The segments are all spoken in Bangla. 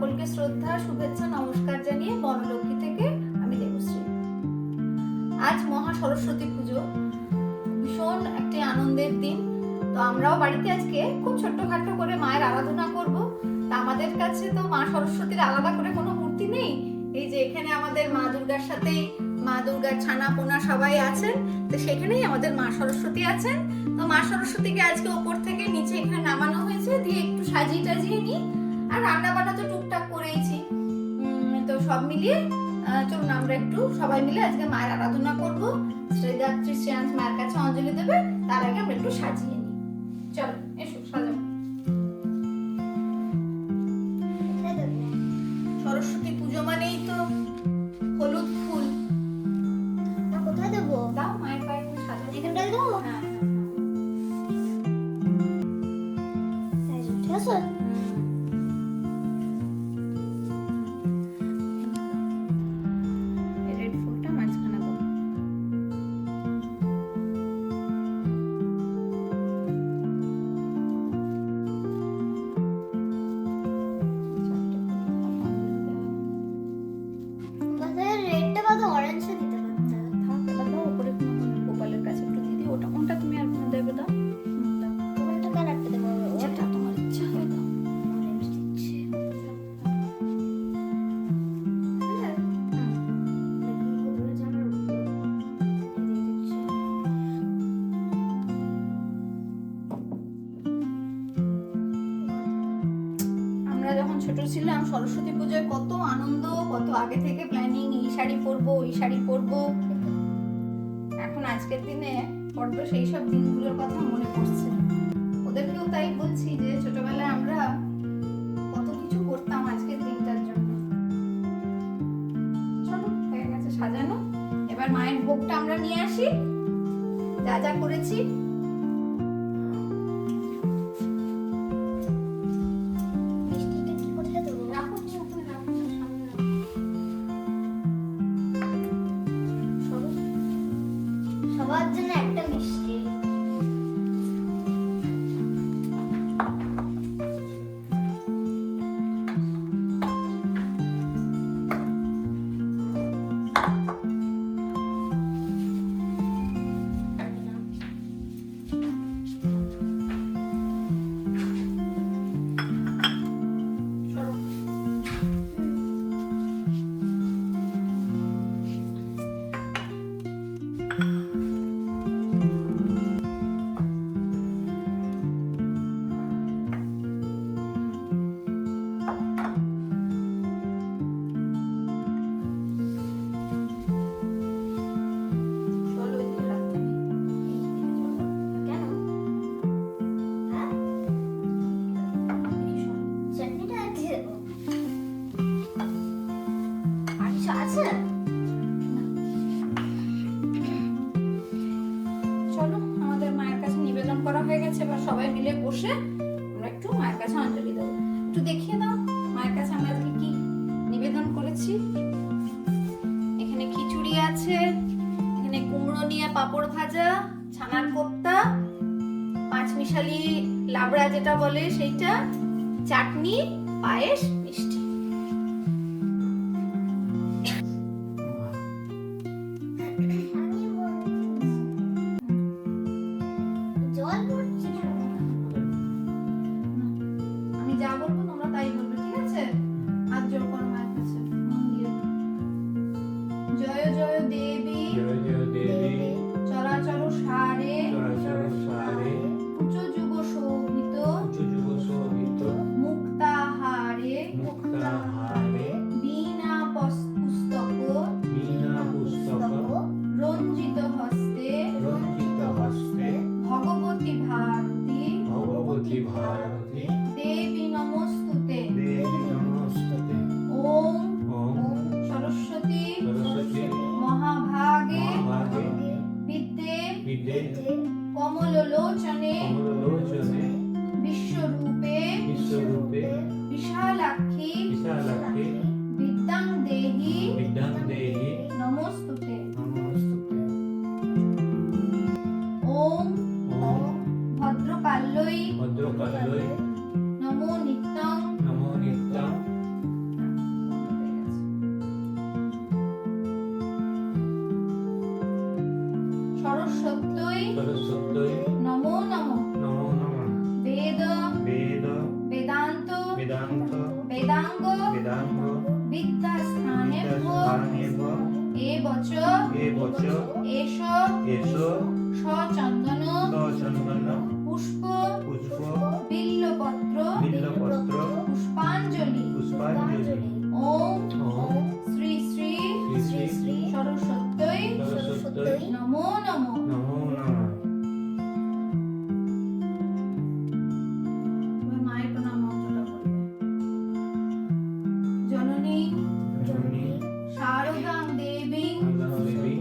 সকলকে শ্রদ্ধা, শুভেচ্ছা, নমস্কার জানিয়ে বনলক্ষ্মী থেকে আমি দেবশ্রী। আজ মহা সরস্বতী পুজো, ভীষণ একটি আনন্দের দিন। তো আমরাও বাড়িতে আজকে খুব ছোট্টখাটো করে মায়ের আরাধনা করব। তা আমাদের কাছে তো মা সরস্বতীর আলাদা করে কোনো মূর্তি নেই। এই যে এখানে আমাদের মা দুর্গার সাথেই মা দুর্গার ছানা পোনা সবাই আছেন, তো সেখানেই আমাদের মা সরস্বতী আছেন। তো মা সরস্বতীকে আজকে উপর থেকে নিচে এখানে নামানো হয়েছে, দিয়ে একটু সাজিয়ে টাজিয়ে নিই। আর রান্না বান্না তো টুকটাক করেইছি। তো সব মিলিয়ে চলুন আমরা একটু সবাই মিলে আজকে মায়ের আরাধনা করবো। শ্রীদাত্রী শ্রেয়াংশ মায়ের কাছে অঞ্জলি দেবে, তার আগে আমরা একটু সাজিয়ে নিই। চলো এসো সাজাবো। সরস্বতী পুজো মানেই তো হলুদ ফুল। কোথায় দেবো? দাও মায়ের পায়ে সাজাবো। এখানটায় দেবো? হ্যাঁ ঠিক আছে। রেড ফুলটা মাঝখানে দাও। রেডটা বা অরেঞ্জটা দিতে পারতে। থাক এবার দাও, উপরে গোপালের কাছে একটু দিয়ে দিই। ওটা কোনটা তুমি আর দেবে? দাও দাও। কোনটা কালারটা দেবো? যেটা তোমার ইচ্ছা হয় দাও। অরেঞ্জ দিচ্ছি। আমরা যখন ছোট ছিলাম সরস্বতী পুজোয় কত আনন্দ, কত আগে থেকে প্ল্যানিং, এই শাড়ি পরবো ওই শাড়ি পরবো। এখন আজকের দিনে বড্ড সেই সব দিনগুলোর কথা মনে পড়ছে। ওদেরকেও তাই বলছি যে ছোটবেলায় আমরা কত কিছু করতাম আজকের দিনটার জন্য। চলো হয়ে গেছে সাজানো, এবার মায়ের ভোগটা আমরা নিয়ে আসি। যা যা করেছি মিষ্টিটা কি কোথায় দেবো? রাখো, তুমি ওখানে রাখো, সামনে রাখো। সরো। সবার জন্য একটা মিষ্টি। সরো। চলো এদিকে রাখতে নেই। কেন? হ্যাঁ? এই সরো। চাটনিটা আর কি দেবো? আর কিছু আছে? চলো আমাদের মায়ের কাছে নিবেদন করা হয়ে গেছে, এবার সবাই মিলে বসে আমরা একটু মায়ের কাছে অঞ্জলি দেবো। একটু দেখিয়ে দাও মায়ের কাছে আমরা আজকে কি নিবেদন করেছি। এখানে খিচুড়ি আছে, এখানে কুমড়ো নিয়ে পাঁপড় ভাজা, ছানার কোপ্তা, পাঁচমিশালি লাবড়া যেটা বলে সেইটা, চাটনি, পায়েস, মিষ্টি। আমি জল পড়ছে না। আমি যা বলবো তোমরা তাই বলবে, ঠিক আছে? হাত জোর করো মায়ের কাছে মন দিয়ে। জয় জয় দেবী জয় জয় দেবী চরাচর সারে চরাচর সারে উচ্চ যুগ শোভিত উঁচু যুগ শোভিত মুক্তাহারে মুক্তাহারে বীণা পুস্তক বীণা পুস্তক রঞ্জিত হস্তে রঞ্জিত হস্তে ভগবতী ভারতী ভগবতী ভারতী দেবী নমস্তুতে। দেবী নমস্তুতে। ওম ওম সরস্বতী সরস্বতী মহাভাগে মহাভাগে বিদ্যে বিদ্যে কমললোচনে কমললোচনে বিশ্বরূপে বিশ্বরূপে বিশালাক্ষী বিশালাক্ষী বিদ্যাং দেহি বিদ্যাং দেহি নমস্তুতে। নমস্তুতে। ওম ওম ভদ্রকাল্যই ভদ্রকাল্যই নমো নিত্যং নমো নিত্যং বচ এসো এসো সচন্দন সচন্দন পুষ্প পুষ্প বিল্লপত্র বিল্লপত্র পুষ্পাঞ্জলি পুষ্পাঞ্জলি ওম ওম শ্রী শ্রী শ্রী শ্রী সরস্বত্যৈ সরস্বত্যৈ নমো নমো। নমো নমঃ। এবার মায়ের প্রণাম মন্ত্রটা বলবে। জননী জননী শারদাং দেবীং দেবী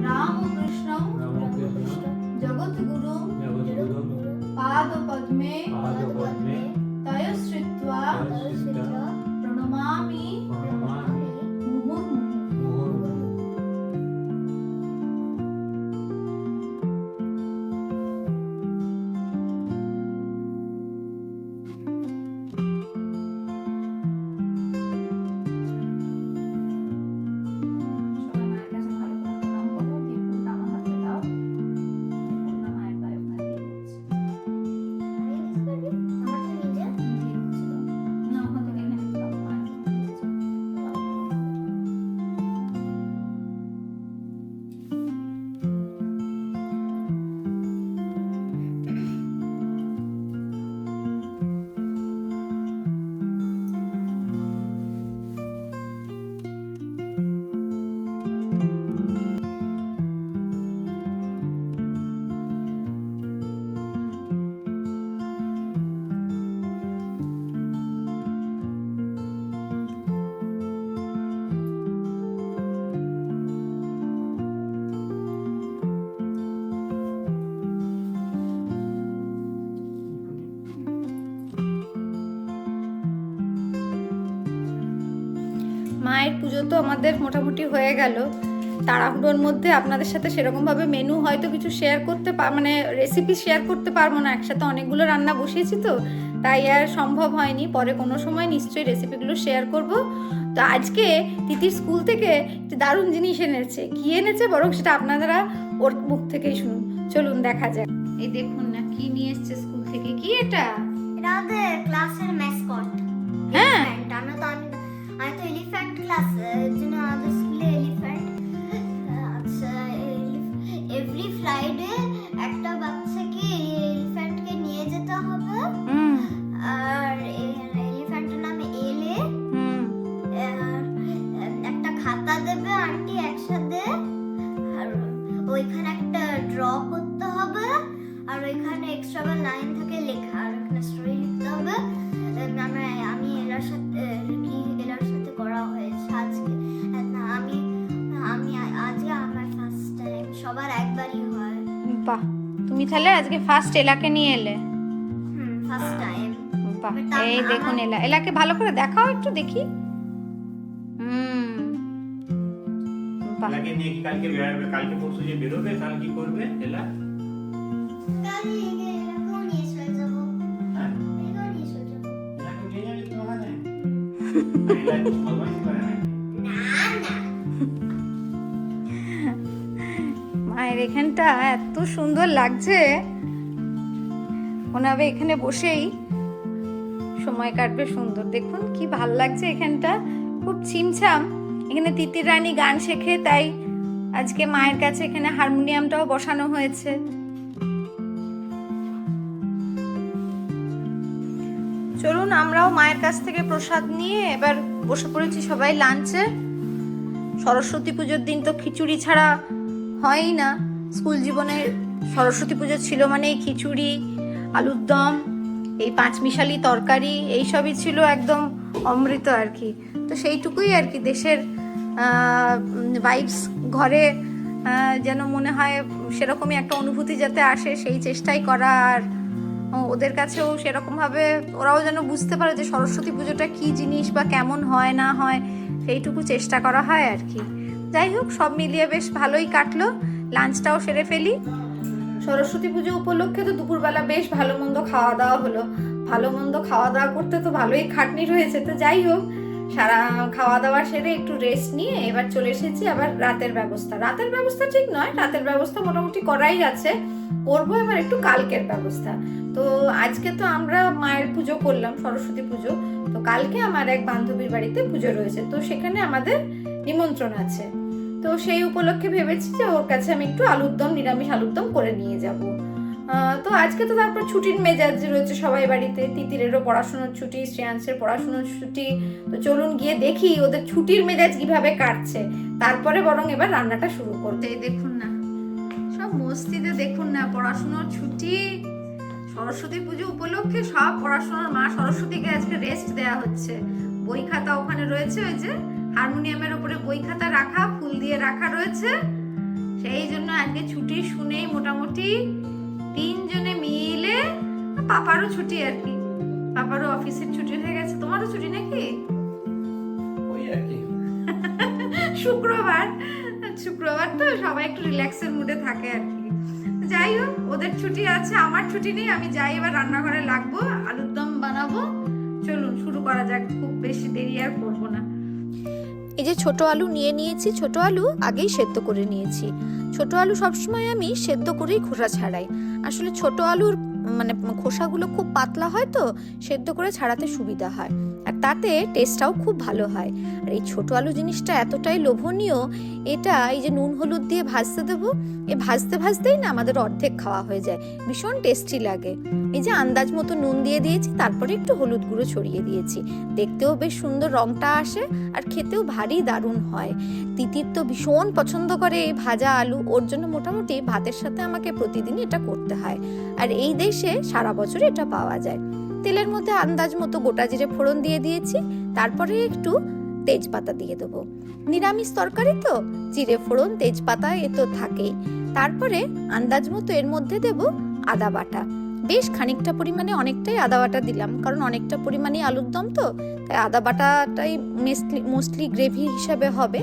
রামকৃষ্ণং রামকৃষ্ণ জগদ্গুরুং জগদ্গুরু পাদপদ্মে পাদপদ্মে তয়শ্রিত্বা তয়শ্রিত্বা প্রণমামি প্রণমামি মুহুর্মুহুঃ। মুহুর্মুহুঃ। সবাই মায়ের কাছে ভালো করে প্রণাম করো, দিয়ে ফুলটা আমার হাতে দাও। ফুলটা মায়ের পায়ে ওখানে দিয়ে দিচ্ছি। দিয়ে দিচ্ছি দাও। না, ওখান থেকে এখানে দাও, মায়ের হাতে দিচ্ছি। মায়ের পুজো তো আমাদের মোটামুটি হয়ে গেল। তাড়াহুড়োর মধ্যে আপনাদের সাথে সেরকমভাবে মেনু হয়তো কিছু শেয়ার করতে মানে রেসিপি শেয়ার করতে পারবো না, একসাথে অনেকগুলো রান্না বসিয়েছি তো, তাই আর সম্ভব হয়নি। পরে কোনো সময় নিশ্চয়ই রেসিপিগুলো শেয়ার করব। তো আজকে তিতির স্কুল থেকে একটি দারুণ জিনিস এনেছে। কি এনেছে বরং সেটা আপনারা ওর মুখ থেকেই শুনুন। চলুন দেখা যাক। এই দেখুন না কি নিয়ে এসছে স্কুল থেকে। কি এটা? এটা আমাদের ক্লাসের ম্যাসকট। হ্যাঁ। আমি তো এলিফ্যান্ট ক্লাস, এর জন্য আমাদের স্কুলে এলিফ্যান্ট। আচ্ছা, এভরি ফ্রাইডে একটা বাচ্চাকে এলিফ্যান্টকে নিয়ে যেতে হবে। আর এলিফ্যান্টের নাম এলে। আর একটা খাতা দেবে আন্টি একসাথে, আর ওইখানে একটা ড্র করতে হবে, আর ওইখানে এক্সট্রা লাইন থাকে লেখা, আর ওখানে স্টোরি লিখতে হবে। আমি এলার সাথে করা হয়েছে আজকে। আমি আজকে আমার ফার্স্ট টাইম, সবার একবারই হয়। বাহ, তুমি তাহলে আজকে ফার্স্ট এলাকে নিয়ে এলে। First time. বাহ, এই দেখুন এলাকে ভালো করে দেখাও একটু দেখি। বাহ, এলাকে নিয়ে কি কালকে বেরোবে? কালকে পরশু যে বেরোবে তাহলে কি করবে এলা? এলাকেও নিয়ে চলে যাবো। হ্যাঁ, এলাকেও নিয়ে চলে যাবো। এলাকে নিয়ে যাবে তো ওখানে। এলা কি বদমাইশি করে না? মায়ের এখানটা এত সুন্দর লাগছে, মনে হবে এখানে বসেই সময় কাটবে সুন্দর। দেখুন কি ভাল লাগছে এখানটা, খুব ছিমছাম। এখানে তিতির রানী গান শেখে, তাই আজকে মায়ের কাছে এখানে হারমোনিয়ামটাও বসানো হয়েছে। চলুন আমরাও মায়ের কাছ থেকে প্রসাদ নিয়ে এবার বসে পড়েছি সবাই লাঞ্চে। সরস্বতী পুজোর দিন তো খিচুড়ি ছাড়া হয়ই না। স্কুল জীবনে সরস্বতী পুজো ছিল মানে এই খিচুড়ি, আলুর দম, এই পাঁচমিশালি তরকারি, এইসবই ছিল একদম অমৃত আর কি। তো সেইটুকুই আর কি, দেশের ভাইবস ঘরে যেন মনে হয় সেরকমই একটা অনুভূতি যাতে আসে, সেই চেষ্টাই করা। আর ওদের কাছেও সেরকমভাবে ওরাও যেন বুঝতে পারে যে সরস্বতী পুজোটা কী জিনিস বা কেমন হয় না হয়, সেইটুকু চেষ্টা করা হয় আর কি। যাই হোক, সব মিলিয়ে বেশ ভালোই কাটলো। লাঞ্চটাও সেরে ফেলি। সরস্বতী পুজো উপলক্ষে তো দুপুরবেলা বেশ ভালো মন্দ খাওয়া দাওয়া হলো। ভালো মন্দ খাওয়া দাওয়া করতে তো ভালোই খাটনি রয়েছে। তো যাই হোক, সারা খাওয়া দাওয়া সেরে একটু রেস্ট নিয়ে এবার চলে এসেছি আবার রাতের ব্যবস্থা। রাতের ব্যবস্থা ঠিক নয়, রাতের ব্যবস্থা মোটামুটি করাই আছে, করবো এবার একটু কালকের ব্যবস্থা। তো আজকে তো আমরা মায়ের পুজো করলাম, সরস্বতী পুজো। তো কালকে আমার এক বান্ধবীর বাড়িতে পুজো রয়েছে, তো সেখানে আমাদের নিমন্ত্রণ আছে। তো সেই উপলক্ষে ভেবেছি যে ওর কাছে আমি একটু আলুর দম, নিরামিষ আলুর দম করে নিয়ে যাব। তো আজকে তো তারপর ছুটির মেজাজ রয়েছে সবাই বাড়িতে, তিতিরেরও পড়াশোনার ছুটি, শ্রেয়াংসের পড়াশোনার ছুটি। তো চলুন গিয়ে দেখি ওদের ছুটির মেজাজ কিভাবে কাটছে, তারপরে বরং এবার রান্নাটা শুরু করতে। এই দেখুন না, সব মস্তিতে দেখুন না, পড়াশোনার ছুটি, সরস্বতী পুজো উপলক্ষে সব পড়াশোনার, মা সরস্বতীকে আজকে রেস্ট দেওয়া হচ্ছে। বই খাতা ওখানে রয়েছে, ওই যে হারমোনিয়ামের উপরে বই খাতা রাখা, ফুল দিয়ে রাখা রয়েছে, সেই জন্য আজকে ছুটি শুনেই মোটামুটি তিনজনে মিলে, পাপারও ছুটি আর কি, পাপারও অফিসের ছুটি হয়ে গেছে। তোমারও ছুটি নাকি? ওই আর কি, শুক্রবার তো সবাই একটু রিল্যাক্সের মুডে থাকে আর কি। যাই হোক, ওদের ছুটি আছে, আমার ছুটি নেই। আমি যাই এবার রান্নাঘরে লাগবো, আলুর দম বানাবো। চলুন শুরু করা যাক, খুব বেশি দেরি আর করবো না। এই যে ছোট আলু নিয়ে নিয়েছি, ছোট আলু আগেই সেদ্ধ করে নিয়েছি। ছোট আলু সবসময় আমি সেদ্ধ করেই খোসা ছাড়াই। আসলে ছোট আলুর মানে খোসাগুলো খুব পাতলা হয়, তো সেদ্ধ করে ছাড়াতে সুবিধা হয়, আর তাতে টেস্টটাও খুব ভালো হয়। আর এই ছোট আলু জিনিসটা এতটাই লোভনীয়, এটা এই যে নুন হলুদ দিয়ে ভাজতে দেবো, ভাজতে ভাজতেই না আমাদের অর্ধেক খাওয়া হয়ে যায়, ভীষণ টেস্টি লাগে। এই যে আন্দাজ মতো নুন দিয়ে দিয়েছি, তারপরে একটু হলুদ গুঁড়ো ছড়িয়ে দিয়েছি, দেখতেও বেশ সুন্দর রংটা আসে, আর খেতেও ভারী দারুণ হয়। তিতির তো ভীষণ পছন্দ করে এই ভাজা আলু, ওর জন্য মোটামুটি ভাতের সাথে আমাকে প্রতিদিনই এটা করতে হয়, আর এই দেশে সারা বছর এটা পাওয়া যায়। তেলের মধ্যে আন্দাজ মতো গোটা জিরে ফোড়ন দিয়ে দিয়েছি, তারপরে একটু তেজপাতা দিয়ে দেবো। নিরামিষ তরকারি তো জিরে ফোড়ন তেজপাতা এ তো থাকেই। তারপরে আন্দাজ মতো এর মধ্যে দেব আদা বাটা, বেশ খানিকটা পরিমাণে, অনেকটাই আদা বাটা দিলাম, কারণ অনেকটা পরিমাণে আলুর দম তো, তাই আদা বাটাটাই মোস্টলি গ্রেভি হিসাবে হবে।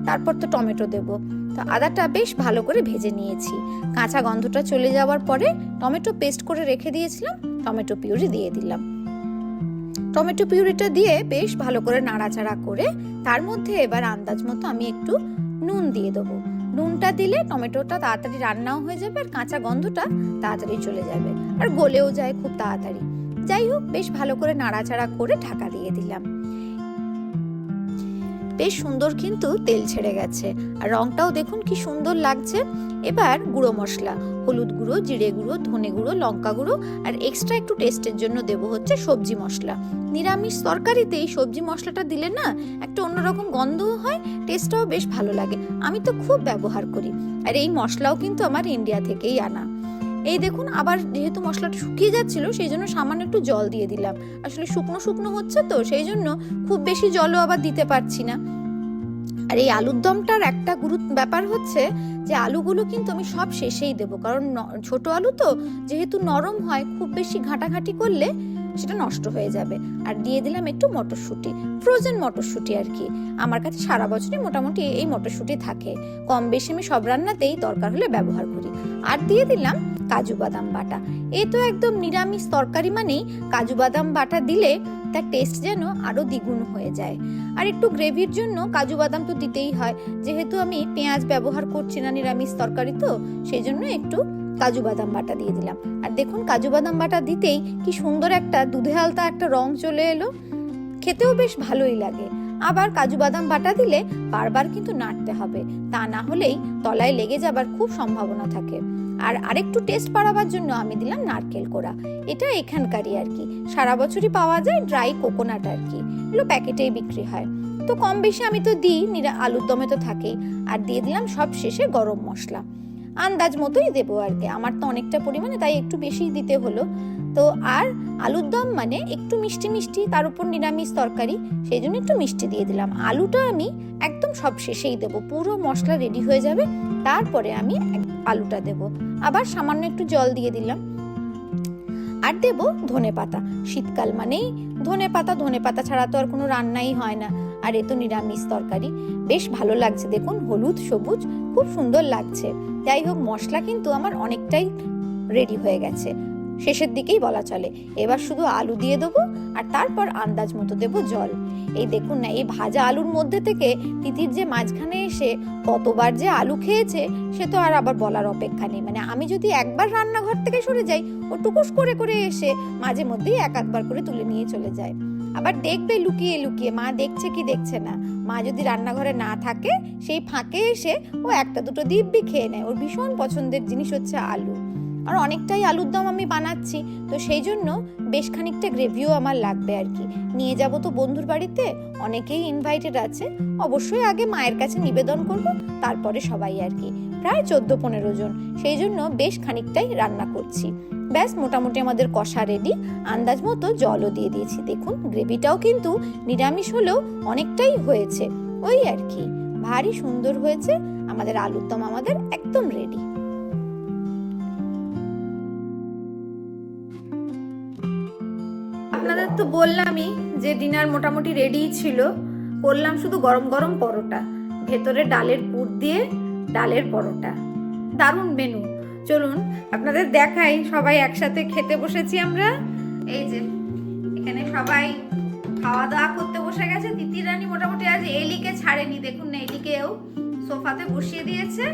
তারপর তো টমেটো দেব, তো আদাটা বেশ ভালো করে ভেজে নিয়েছি। কাঁচা গন্ধটা চলে যাওয়ার পরে টমেটো পেস্ট করে রেখে দিয়েছিলাম, টমেটো পিউরি দিয়ে দিলাম। টমেটো পিউরিটা দিয়ে বেশ ভালো করে নাড়াচাড়া করে তার মধ্যে এবার আন্দাজ মতো আমি একটু নুন দিয়ে দেবো। নুনটা দিলে টমেটোটা তাড়াতাড়ি রান্নাও হয়ে যাবে, আর কাঁচা গন্ধটা তাড়াতাড়ি চলে যাবে, আর গলেও যায় খুব তাড়াতাড়ি। যাই হোক, বেশ ভালো করে নাড়াচাড়া করে ঢাকা দিয়ে দিলাম। বেশ সুন্দর কিন্তু তেল ছেড়ে গেছে, আর রংটাও দেখুন কি সুন্দর লাগছে। এবার গুঁড়ো মশলা, হলুদ গুঁড়ো, জিরে গুঁড়ো, ধনে গুঁড়ো, লঙ্কা গুঁড়ো, আর এক্সট্রা একটু টেস্টের জন্য দেবো হচ্ছে সবজি মশলা। নিরামিষ তরকারিতে এই সবজি মশলাটা দিলে না একটা অন্যরকম গন্ধও হয়, টেস্টটাও বেশ ভালো লাগে। আমি তো খুব ব্যবহার করি, আর এই মশলাও কিন্তু আমার ইন্ডিয়া থেকেই আনা। এই দেখুন, আবার যেহেতু মশলাটা শুকিয়ে যাচ্ছিল, সেই জন্য সামান্য একটু জল দিয়ে দিলাম। আসলে শুকনো শুকনো হচ্ছে তো, সেই জন্য খুব বেশি জলও আবার দিতে পারছি না। আর এই আলুর দমটার একটা ব্যাপার হচ্ছে যে আলুগুলো কিন্তু আমি সব শেষেই দেবো, কারণ ছোট আলু তো যেহেতু নরম হয়, খুব বেশি ঘাঁটাঘাঁটি করলে সেটা নষ্ট হয়ে যাবে। আর দিয়ে দিলাম একটু মটরশুঁটি, ফ্রোজেন মটরশুঁটি আর কি। আমার কাছে সারা বছরই মোটামুটি এই মটরশুঁটি থাকে, কম বেশি আমি সব রান্নাতেই দরকার হলে ব্যবহার করি। আর দিয়ে দিলাম কাজু বাদাম বাটা। এই তো একদম নিরামিষ তরকারি মানেই কাজু বাদাম বাটা দিলে তার টেস্ট যেন আরো দ্বিগুণ হয়ে যায়। আর একটু গ্রেভির জন্য কাজু বাদাম তো দিতেই হয়, যেহেতু আমি পেঁয়াজ ব্যবহার করছি না নিরামিষ তরকারি তো, সেই জন্য একটু কাজু বাদাম বাটা দিয়ে দিলাম। আর দেখুন, কাজু বাদাম বাটা দিতেই কি সুন্দর একটা দুধে আলতা একটা রং চলে এলো, খেতেও বেশ ভালোই লাগে। আবার কাজু বাদাম বাটা দিলে বারবার কিন্তু নাড়তে হবে, তা না হলেই তলায় লেগে যাবার খুব সম্ভাবনা থাকে। আর আরেকটু টেস্ট বাড়াবার জন্য আমি দিলাম নারকেল কোড়া, এটা এখানকারই আর কি, সারা বছরই পাওয়া যায়, ড্রাই কোকোনাট আর কি, এগুলো প্যাকেটেই বিক্রি হয়। তো কম বেশি আমি তো দিই, আলুর দমে তো থাকেই। আর দিয়ে দিলাম সব শেষে গরম মশলা, আন্দাজ মতোই দেবো আর কি, আমার তো অনেকটা পরিমাণে তাই একটু বেশি দিতে হলো। তো আর আলুর দম মানে একটু মিষ্টি মিষ্টি, তার উপর নিরামিষ তরকারি, সেই জন্য একটু মিষ্টি দিয়ে দিলাম। আলুটা আমি একদম সব শেষেই দেবো, পুরো মশলা রেডি হয়ে যাবে, তারপরে আমি আলুটা দেবো। আবার সামান্য একটু জল দিয়ে দিলাম। আর দেবো ধনে পাতা, শীতকাল মানেই ধনে পাতা ছাড়া তো আর কোনো রান্নাই হয় না। আর এ তো নিরামিষ তরকারি, বেশ ভালো লাগছে, দেখুন হলুদ সবুজ খুব সুন্দর লাগছে। যাই হোক, মশলা কিন্তু আমার অনেকটাই রেডি হয়ে গেছে, শেষের দিকেই বলা চলে। এবার শুধু আলু দিয়ে দেবো, আর তারপর আন্দাজ মতো দেবো জল। এই দেখুন না, এই ভাজা আলুর মধ্যে থেকে তিতির যে মাঝখানে এসে কতবার যে আলু খেয়েছে সে তো আর আবার বলার অপেক্ষা নেই। মানে আমি যদি একবার রান্নাঘর থেকে সরে যাই, ও টুকুস করে করে এসে মাঝে মধ্যেই এক আধবার করে তুলে নিয়ে চলে যায়। আবার দেখবে লুকিয়ে লুকিয়ে মা দেখছে কি দেখছে না। মা যদি রান্নাঘরে না থাকে সেই ফাঁকে এসে ও একটা দুটো দিব্যি খেয়ে নেয়। ওর ভীষণ পছন্দের জিনিস হচ্ছে আলু, আর অনেকটাই আলুর দম আমি বানাচ্ছি, তো সেই জন্য বেশ খানিকটা গ্রেভিও আমার লাগবে আর কি। নিয়ে যাব তো বন্ধুর বাড়িতে, অনেকেই ইনভাইটেড আছে, অবশ্যই আগে মায়ের কাছে নিবেদন করব, তারপরে সবাই আর কি। প্রায় 14-15 জন, সেই জন্য বেশ খানিকটাই রান্না করছি। ব্যাস মোটামুটি আমাদের কষা রেডি, আন্দাজ মতো জলও দিয়ে দিয়েছি। দেখুন গ্রেভিটাও কিন্তু নিরামিষ হলেও অনেকটাই হয়েছে, ওই আর কি। ভারী সুন্দর হয়েছে আমাদের আলুর দম, আমাদের একদম রেডি। আপনাদের তো বললামই যে ডিনার মোটামুটি রেডি ছিল। করলাম শুধু গরম গরম পরোটা, ভেতরে ডালের পুর দিয়ে ডালের পরোটা, দারুণ মেনু। চলুন আপনাদের দেখাই, সবাই একসাথে খেতে বসেছি আমরা। এই যে এখানে সবাই খাওয়া দাওয়া করতে বসে গেছে। তিতির রানী মোটামুটি আজ এলিকে ছাড়েনি, দেখুন না এলিকেও সোফাতে বসিয়ে দিয়েছে।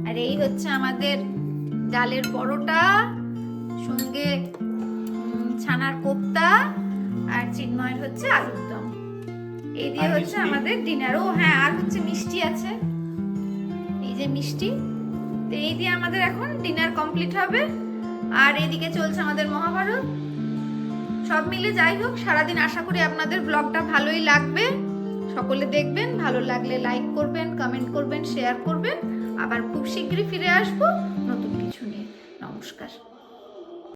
আর এই হচ্ছে আমাদের ডালের পরোটা, সঙ্গে ছানার কোপ্তা, আর চিন্ময়ের হচ্ছে আলুর দম। এই দিয়ে হচ্ছে আমাদের ডিনারও। হ্যাঁ, আর হচ্ছে মিষ্টি আছে, এই যে মিষ্টি। তো এই দিয়ে আমাদের এখন ডিনার কমপ্লিট হবে। আর এদিকে চলছে আমাদের মহাভারত। সব মিলে যাই হোক, সারাদিন আশা করি আপনাদের ব্লগটা ভালোই লাগবে। সকলে দেখবেন, ভালো লাগলে লাইক করবেন, কমেন্ট করবেন, শেয়ার করবেন। আবার খুব শীঘ্রই ফিরে আসবো নতুন কিছু নিয়ে। নমস্কার।